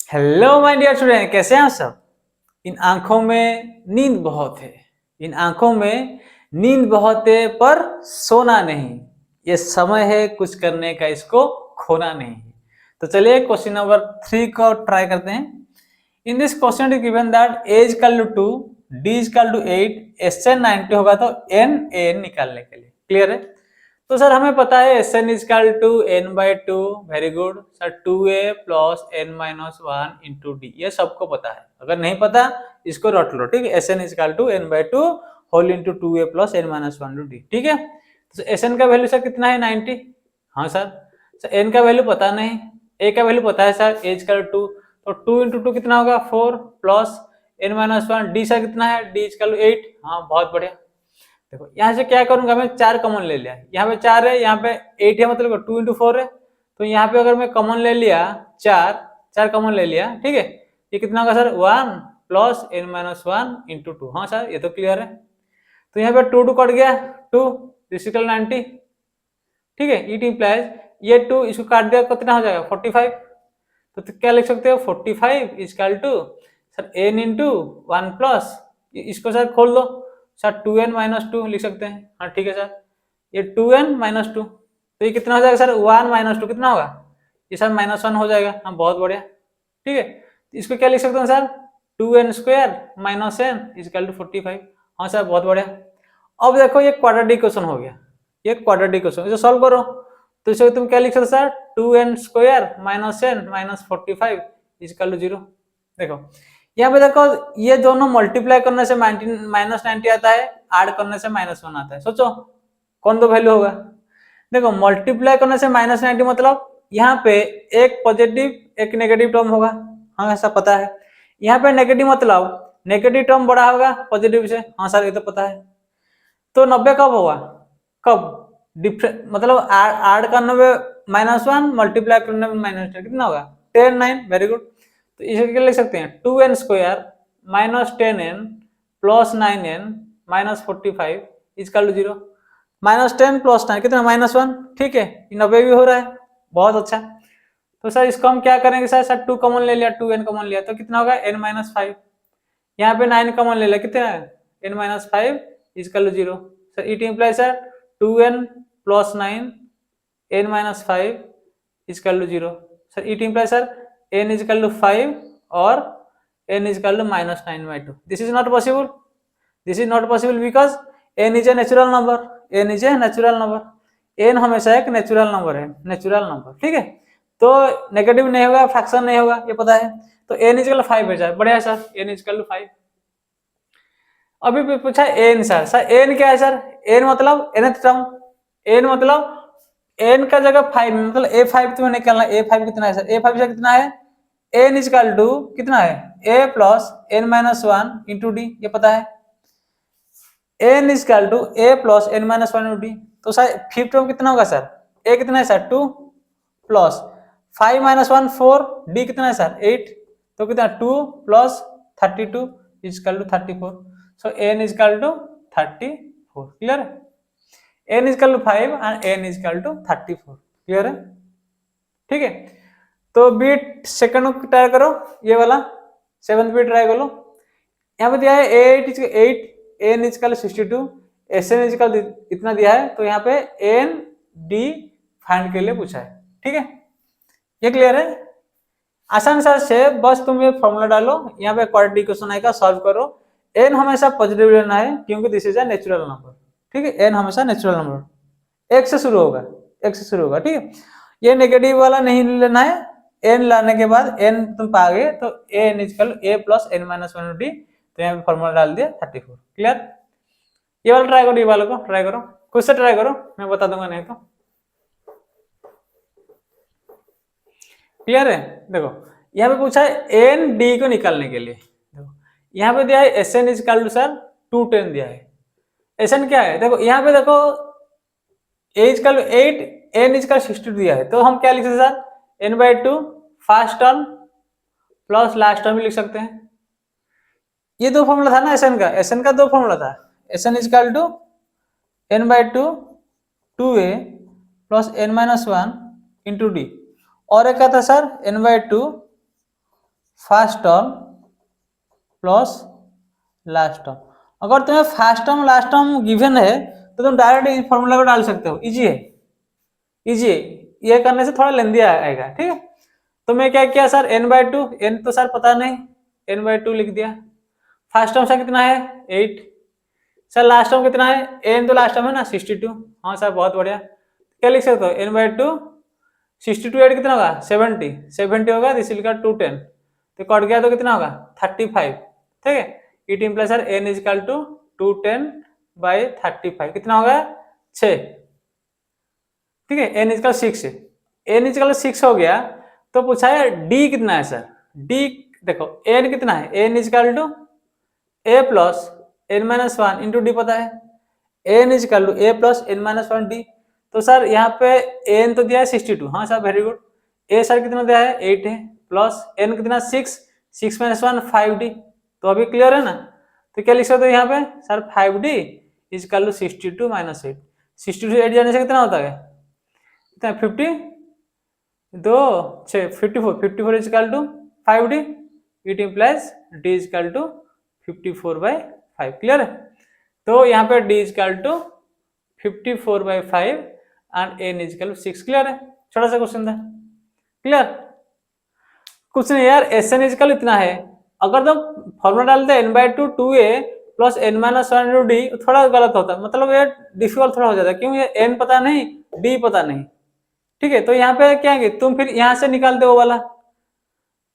Hello my dear student, कैसे हैं आप सब। इन आंखों में नींद बहुत है, इन आंखों में नींद बहुत है पर सोना नहीं। ये समय है कुछ करने का, इसको खोना नहीं। तो चलिए क्वेश्चन नंबर 3 को ट्राई करते हैं। In this question is given that a equal to 2, d equal to 8, SN 90 होगा तो NAN निकालने के लिए। क्लियर है। तो सर हमें पता है SN is equal to n/2। Very good sir, 2a plus n-1 into d, ये सबको पता है। अगर नहीं पता इसको रट लो, ठीक है। SN is equal to n/2 whole into 2a plus n-1 into d, ठीक है। तो SN का वैल्यू सर कितना है 90। हाँ सर n का वैल्यू पता नहीं, a का वैल्यू पता है सर, a इजकल टू, तो 2 इंटू 2 कितना होगा 4 प्लस n-1, डी सर कितना है, d इजकल टू 8। हाँ बहुत बढ़िया। देखो यहाँ से क्या करूंगा, मैं 4 कॉमन ले लिया, यहाँ पे 4 है, यहाँ पे 8 है, मतलब 2 इंटू 4 है। तो यहाँ पे अगर मैं कॉमन ले लिया 4 कॉमन ले लिया, ठीक है। ये कितना होगा सर 1 प्लस n-1 इंटू 2। हाँ सर ये तो क्लियर है। तो यहाँ पे 2 कट गया, 2 डिजिटल 90, ठीक है। इट इंप्लाइज ये 2 इसको काट दिया, कितना हो जाएगा 45। तो क्या लिख सकते हो 45 is equal to sir n into 1 plus, इसको सर खोल दो सर 2n-2 लिख सकते हैं। हाँ ठीक है सर, ये 2n-2, तो ये कितना हो जाएगा सर 1-2 कितना होगा, ये सर -1 हो जाएगा। हाँ बहुत बढ़िया, ठीक है। तो इसको क्या लिख सकते हैं sir 2n² minus n is equal to 45। हाँ सर बहुत बढ़िया। अब देखो ये क्वाड्रेटिक क्वेश्चन हो गया, ये क्वाड्रेटिक क्वेश्चन, इसे सॉल्व करो। तो इसे तुम क्या लिख सकते sir 2n² minus n minus 45 is equal to 0। देखो यहाँ पे देखो ये दोनों मल्टीप्लाई करने से -90 आता है, ऐड करने से -1 आता है। सोचो कौन दो वैल्यू होगा। देखो मल्टीप्लाई करने से -90 मतलब यहाँ पे एक पॉजिटिव एक नेगेटिव टर्म होगा। हाँ ऐसा पता है। यहाँ पे नेगेटिव मतलब नेगेटिव टर्म बड़ा होगा पॉजिटिव से। हाँ सर ये तो पता है। तो 90 कब होगा, कब डिफरेंट मतलब ऐड करने में -1 मल्टीप्लाई करने में -10 कितना होगा 10 9। Very good. तो इसे क्या लिख सकते हैं 2n² minus 10n plus 9n minus 45 is equal to 0। -10 plus 9 कितना -1, ठीक है। 90 भी हो रहा है, बहुत अच्छा। तो सर इसको हम क्या करेंगे सर 2 कॉमन ले लिया, 2n कॉमन लिया तो कितना होगा n-5। यहाँ पे 9 कॉमन ले लिया, कितना है n-5 is equal to 0। Sir it implies sir 2n plus 9 n-5 is equal to 0। Sir it implies sir n is equal to 5 और n is equal to -9/2। This is not possible, this is not possible because n is a natural number, n is a natural number. n हमेशा एक natural number है, natural number, ठीक है। तो negative नहीं होगा, fraction नहीं होगा, ये पता है। तो n इजकल 5 है सर, बढ़िया सर, n इजकल टू 5। अभी पूछा n सर n क्या है सर, n मतलब nth टर्म, n मतलब n का जगह 5 मतलब a5 तुम्हें निकालना है। a5 कितना है सर, a5 से कितना है n इजकल टू कितना है a plus n-1 into d, ये पता है। n is equal to a plus n-1 into d. तो सर फिफ्थ टर्म कितना होगा सर, a कितना है सर 2 प्लस 5 - 1 4, d कितना है सर 8, तो कितना 2 plus 32 is equal to 34। So n is equal to 34। Clear है। n is equal to 5 and n is equal to 34। Clear है, ठीक है। तो बीट सेकंड ट्राई करो, ये वाला 7th बीट ट्राई करो। यहाँ पे दिया है 8 n इजकल 62, SN इजकल इतना दिया है, तो यहाँ पे n d फाइंड के लिए पूछा है, ठीक है। ये क्लियर है। आसान से बस तुम ये फॉर्मूला डालो, यहाँ पे क्वाड्रेटिक क्वेश्चन आएगा, सॉल्व करो। n हमेशा पॉजिटिव लेना है क्योंकि this is a natural number, ठीक है। n हमेशा नेचुरल नंबर एक से शुरू होगा, एक से शुरू होगा, ठीक है। ये नेगेटिव वाला नहीं लेना है। n लाने के बाद n तुम पा गए तो n is equal a plus n-1 d, तो यहाँ पे फॉर्मूला डाल दिया 34। क्लियर। ये वाला ट्राई करो, ये वाला को ट्राई करो, खुद से ट्राई करो, मैं बता दूंगा नहीं तो। क्लियर है। देखो यहाँ पे पूछा है एन डी को निकालने के लिए। देखो यहाँ पे दिया है एसएन इजकल टू सर 210 दिया है। एसएन क्या है, देखो यहाँ पे देखो ए इजकल 8 एन इजकल 62 दिया है, तो हम क्या लिख सकते हैं sir n/2 first term plus last term भी लिख सकते हैं। ये दो फॉर्मूला था ना एसएन का दो फॉर्मूला था। SN is equal to n/2 2a plus n-1 into d, और एक था sir n/2 first term plus last term. अगर तुम्हें first term last term given है तो तुम डायरेक्ट इस फॉर्मूला को डाल सकते हो, इजी है, इजी है। ये करने से थोड़ा लेंदी आएगा, ठीक है। तो मैं क्या किया सर, n/2, n तो सर पता नहीं, n/2 लिख दिया। फर्स्ट टर्म सर कितना है 8, सर लास्ट टर्म कितना है, n तो लास्ट टर्म है ना 62। हाँ सर बहुत बढ़िया। क्या लिख सकते हो, n/2 62 8 कितना होगा 70, 70 होगा, दिस विल इक्वल टू 10, तो कट गया तो कितना होगा 35, ठीक है। It implies sir n is equal to 210/35 कितना होगा 6, ठीक है। n is equal 6, n is equal 6 हो गया तो पूछा है d कितना है सर, d देखो n कितना है, n is equal to a plus n-1 into d पता है, n is equal to a plus n-1 d। तो सर यहाँ पे n तो दिया है 62, हाँ sir very good. a sir कितना दिया है 8 है, प्लस n कितना 6, 6 - 1 5d, तो अभी क्लियर है ना। तो क्या लिख सकते हो यहाँ पे sir 5d is equal to 62 - 8, 62 से 8 जाने से कितना होता है, कितना 50, 2 6 54 is equal to 5d, it implies d is equal to 54/5, clear है। तो यहाँ पे d is equal to 54/5 and n is equal to 6, clear है। छोटा सा क्वेश्चन था, क्लियर। कुछ नहीं यार, Sn इज इक्वल इतना है, अगर तुम फॉर्मूला डालते n/2 2a plus n-1 into D, थोड़ा गलत होता, मतलब ये डिफिकल्ट थोड़ा हो जाता है, क्यों, ये n पता नहीं d पता नहीं, ठीक है। तो यहाँ पे क्या है, तुम फिर यहाँ से निकालते हो वाला,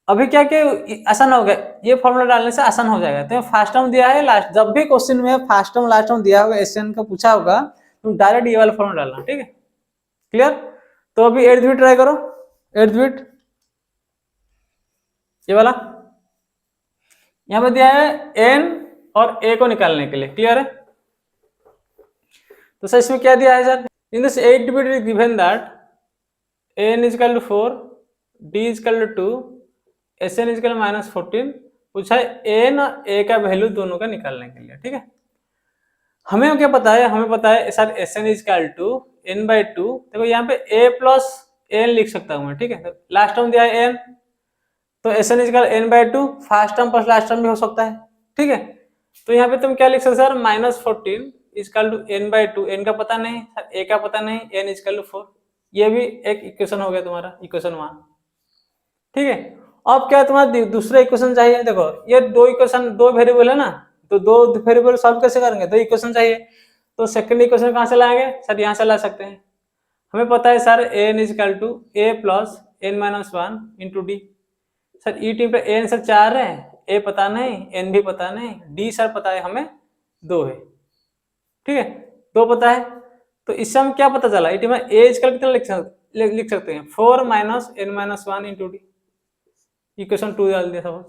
अभी क्या कि आसान हो गया, ये फॉर्मूला डालने से आसान हो जाएगा। तो फर्स्ट टर्म दिया है, लास्ट, जब भी क्वेश्चन में फर्स्ट टर्म लास्ट टर्म दिया होगा, Sn का पूछा होगा, तुम डायरेक्ट ये वाला फॉर्मूला डालना, ठीक है, क्लियर। तो अभी 8th बिट ट्राई करो, 8th बिट ये वाला, यहाँ पे दिया है n और a को निकालने के लिए, क्लियर है। तो सर इसमें क्या दिया है sir, in this 8th bit is given that n is equal to 4, d is equal to 2, Sn is equal -14, पूछा है n और a का वैल्यू दोनों का निकालने के लिए, ठीक है। हमें क्या पता है, हमें पता है sir Sn is equal to n/2, देखो यहाँ पे a प्लस n लिख सकता हूँ मैं, ठीक है। लास्ट टर्म दिया है n, तो Sn is equal n/2, first term plus last term भी हो सकता है, ठीक है। तो यहाँ पे तुम क्या लिख सकते sir, -14 is equal to n/2, n का पता नहीं, a का पता नहीं, n इज इक्वल टू 4, ये भी एक इक्वेशन हो गया तुम्हारा, इक्वेशन 1, ठीक है। अब क्या तुम्हारा दूसरा इक्वेशन चाहिए, देखो ये दो इक्वेशन, दो वेरिएबल है ना, तो दो वेरिएबल सॉल्व कैसे करेंगे, दो इक्वेशन चाहिए, तो सेकंड इक्वेशन कहाँ से लाएंगे सर, यहाँ से ला सकते हैं। हमें पता है sir n is equal to a plus n-1 into d, sir ई टी पे n सर 4 है, a पता नहीं, n भी पता नहीं, d सर पता है हमें 2 है, ठीक है, 2 पता है। तो इससे हम क्या पता चला, इट में a इज कितना लिख सकते हैं 4 - n-1 इंटू डी, इक्वेशन 2 डाल दिया suppose,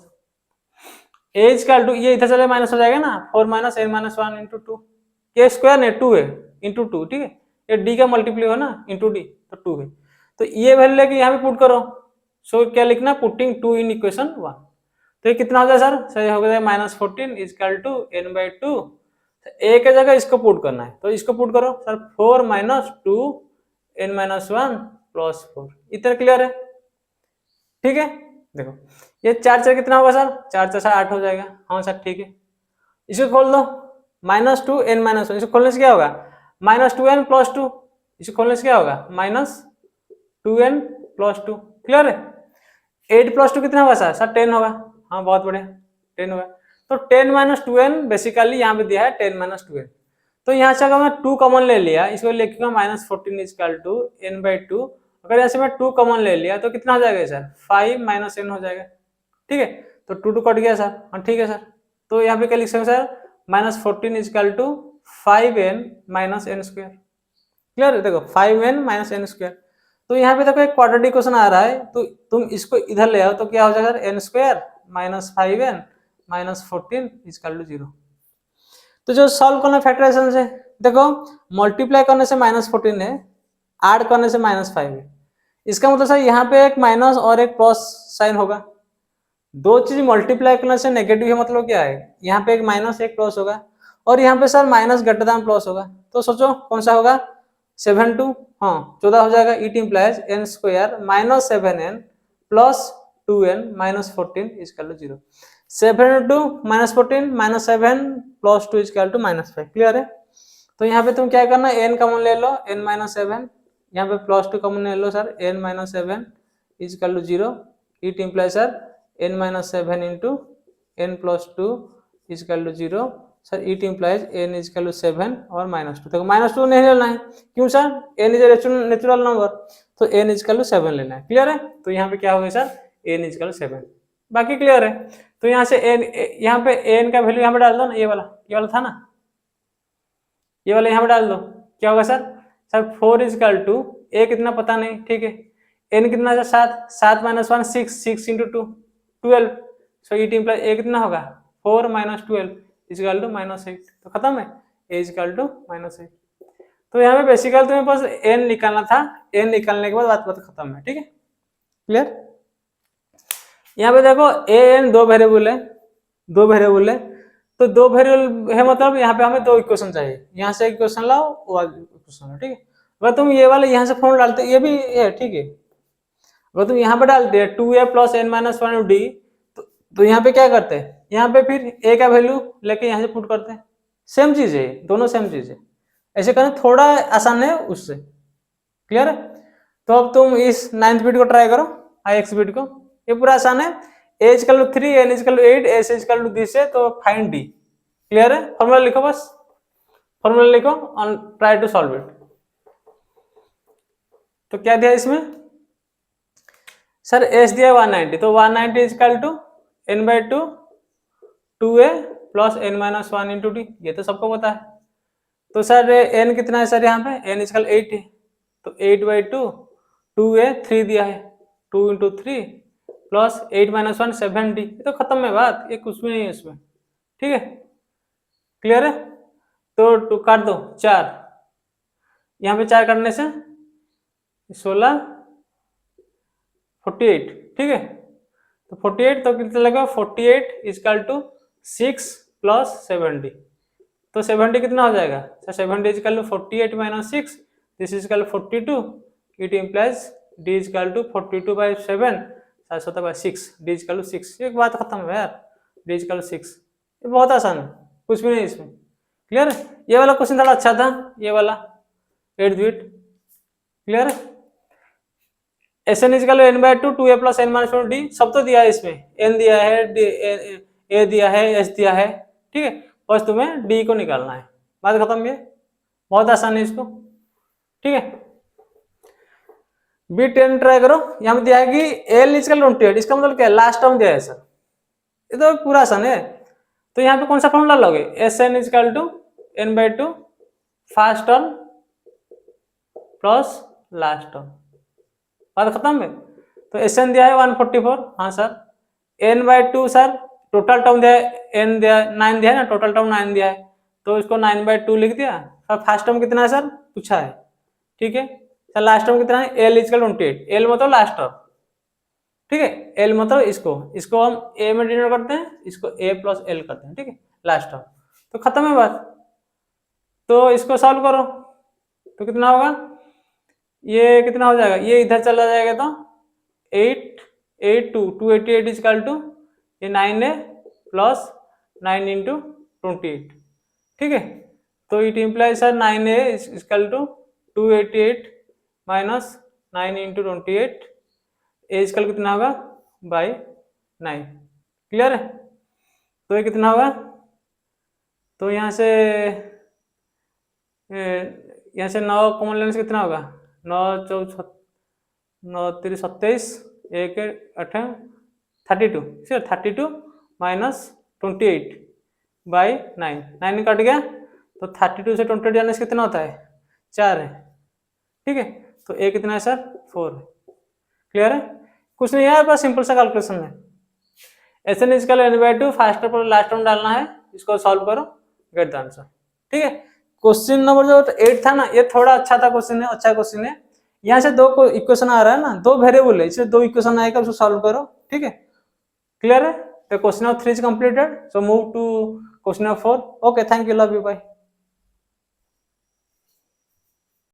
a is equal to, ये इधर चले माइनस हो जाएगा ना, 4 - n-1 इंटू 2, ये स्क्वायर नहीं 2 है इंटू 2, ठीक है, ये d का मल्टीप्लाई हो ना इंटू डी, तो 2 है। तो ये वैल्यू लेके यहाँ पे पुट करो, सो क्या लिखना, पुटिंग 2 इन इक्वेशन 1, तो ये कितना हो जाए सर, सही हो गया -14 is equal to n/2, a के जगह इसको पुट करना है, तो इसको पुट करो सर, 4 - 2 n-1 प्लस 4, इतना क्लियर है, ठीक है। देखो ये 4 कितना होगा सर, 4 8 हो जाएगा, हाँ सर ठीक है। इसको खोल दो, -2 n-1, इसको खोलने से क्या होगा -2n प्लस 2, इसको खोलने से क्या होगा -2n प्लस 2, क्लियर है। 8 प्लस 2 कितना होगा सर 10 होगा, हाँ बहुत बढ़िया 10 होगा। तो 10 - 2n बेसिकली यहाँ पे दिया है 10 - 2n, तो यहाँ से अगर मैं 2 कॉमन ले लिया, इसको लिखूंगा -14 इज इक्वल टू n/2, अगर यहाँ से मैं 2 कॉमन ले लिया तो कितना हो जाएगा सर 5 - n हो जाएगा, ठीक है। तो 2 कट गया सर, हाँ ठीक है सर। तो यहाँ पे क्या लिख सकते sir -14 is equal to 5n - n², clear है। देखो 5n - n², तो यहाँ पे देखो एक क्वाड्रेटिक इक्वेशन आ रहा है, तो तुम इसको इधर ले आओ तो क्या हो जाएगा sir n² - 5n - 14 is equal to 0। तो जो सॉल्व करना फैक्टराइजेशन से, देखो मल्टीप्लाई करने से -14 है, ऐड करने से -5 है, इसका मतलब सर यहाँ पे एक माइनस और एक प्लस साइन होगा, दो चीज मल्टीप्लाई करने से नेगेटिव है, मतलब क्या है यहाँ पे एक माइनस एक प्लस होगा, और यहाँ पे sir minus greater than plus होगा, तो सोचो कौन सा होगा 7 2 हाँ 14 हो जाएगा, it implies n² - 7n plus 2n minus 14 is equal to 0। 7 into minus 14 minus 7 plus 2 is equal to minus 5। Clear है? तो यहाँ पे तुम क्या करना, n कॉमन ले लो, n माइनस 7, यहाँ पे प्लस 2 कॉमन ले लो sir, n minus 7 equal to 0। It imply sir n minus 7 into n plus 2 is equal to 0। Sir it implies n is equal to 7 और माइनस 2। देखो माइनस 2 नहीं लेना है, क्यों sir, n is natural number, तो n इजकल टू 7 लेना है। Clear है? तो यहाँ पे क्या हो गया सर, n इजकल टू 7। बाकी क्लियर है? तो यहाँ से n, यहाँ पे n का वैल्यू यहाँ पे डाल दो ना, ये वाला था ना, ये वाला यहाँ पे डाल दो, क्या होगा सर, 4 इजकल टू a कितना पता नहीं, ठीक है, n कितना है 7, 7 minus 1 6, 6 into 2 12। So it imply a कितना होगा 4 माइनस 12 इजकल टू माइनस 8। तो खत्म है, a इजकल टू माइनस 8। तो यहाँ पे बेसिकली तुम्हें बस n निकालना था, n निकालने के बाद बात खत्म है। ठीक है, क्लियर? यहाँ पे देखो a n दो वेरिएबल है, तो दो वेरिएबल है मतलब यहाँ पे हमें दो इक्वेशन चाहिए, यहाँ से इक्वेशन लाओ, वो इक्वेशन लाओ। ठीक है, अगर तुम ये वाले यहाँ से फॉर्म डालते, ये भी है, ठीक है, अगर तुम यहाँ पे डालते 2a plus n minus 1 D, तो यहाँ पे क्या करते हैं, यहाँ पे फिर a का वैल्यू लेके यहाँ से पुट करते हैं। सेम चीज है, दोनों सेम चीज है, ऐसे करना थोड़ा आसान है उससे। क्लियर है? तो अब तुम इस 9th बिट को ट्राई करो, ix बिट को, ये पूरा आसान है। a is equal to 3, n is equal to 8, s is equal to this है, तो फाइंड d। क्लियर है? फॉर्मूला लिखो, बस फॉर्मूला लिखो और ट्राई टू सॉल्व इट। तो क्या दिया इसमें सर, s दिया 190, तो 190 is equal to n by 2 2a plus n minus 1 into d, ये तो सबको पता है। तो सर n कितना है सर, यहाँ पे n इजकल 8 है, तो 8 बाई 2 2a 3 दिया है, 2 इंटू 3 प्लस 8 माइनस 1 7d। ये तो खत्म है बात, ये कुछ भी नहीं है इसमें। ठीक है, क्लियर है? तो टू काट दो 4, यहाँ पे 4 काटने से 16 48। ठीक है, तो 48 तो कितना लगा, 48 इजकल टू 6 प्लस 7d, तो 7d कितना हो जाएगा sir, 7d is equal to 48 minus 6, this is equal 42। It implies d is equal to 42 by 7 7 by 6, d is equal to 6। एक बात खत्म है यार, d इजकल टू 6, ये बहुत आसान है, कुछ भी नहीं इसमें। क्लियर है? ये वाला क्वेश्चन थोड़ा अच्छा था, ये वाला 8th बिट। क्लियर है? N is equal n by 2 2a plus n minus 1 d, सब तो दिया है इसमें, n दिया है, a दिया है, s दिया है। ठीक है, बस तुम्हें d को निकालना है, बात खत्म। ये बहुत आसान है इसको। ठीक है, B10 ट्राई करो, यहाँ पे दिया है कि l इजकल 28, इसका मतलब क्या है, लास्ट टर्म दिया है सर, ये तो पूरा आसान है। तो यहाँ पे कौन सा फॉर्मूला लोगे, Sn is equal to n by 2 first term plus last term, बात खत्म है। तो Sn दिया है 144, हाँ sir, n by 2 sir total term दिया है, n दिया है 9 दिया है ना, टोटल टर्म 9 दिया है, तो इसको 9 बाई 2 लिख दिया। फर्स्ट टर्म कितना है सर, पूछा है, ठीक है सर, लास्ट टर्म कितना है, l इजकल 28, l मतलब लास्ट टर्म। ठीक है, l मतलब इसको हम a में डिनोट करते हैं, इसको a प्लस l करते हैं। ठीक है, लास्ट टर्म, तो खत्म है बात। तो इसको सॉल्व करो, तो कितना होगा, ये कितना हो जाएगा, ये इधर चला जाएगा, तो 288 इजकल टू ये 9 है प्लस 9 इंटू 28। ठीक है, तो इट इम्प्लाई सर 9 है is equal to 288 minus 9 into 28, a is equal कितना होगा बाई 9। क्लियर है? तो ये कितना होगा, तो यहाँ से 9 कॉमन लेने से कितना होगा, 9 4 9 3 27 1 8 32, 32 माइनस 28 बाई 9 कट गया, तो 32 से 28 जाने से कितना होता है, 4 है। ठीक है, तो ए कितना है सर, 4 है। क्लियर है? कुछ नहीं यार, बस सिंपल सा कैलकुलेशन है। Sn is equal n by 2 first term पर लास्ट टर्म डालना है, इसको सॉल्व करो, गेट द आंसर। ठीक है, क्वेश्चन नंबर जो 8 था ना, ये थोड़ा अच्छा था क्वेश्चन है, अच्छा क्वेश्चन है। यहाँ से दो इक्वेशन आ रहा है ना, दो वेरिएबल है, इससे 2 इक्वेशन आएगा, उसको सॉल्व करो। ठीक है, क्लियर है? The question of 3 is completed, so move to question of 4. Okay, thank you, love you, bye.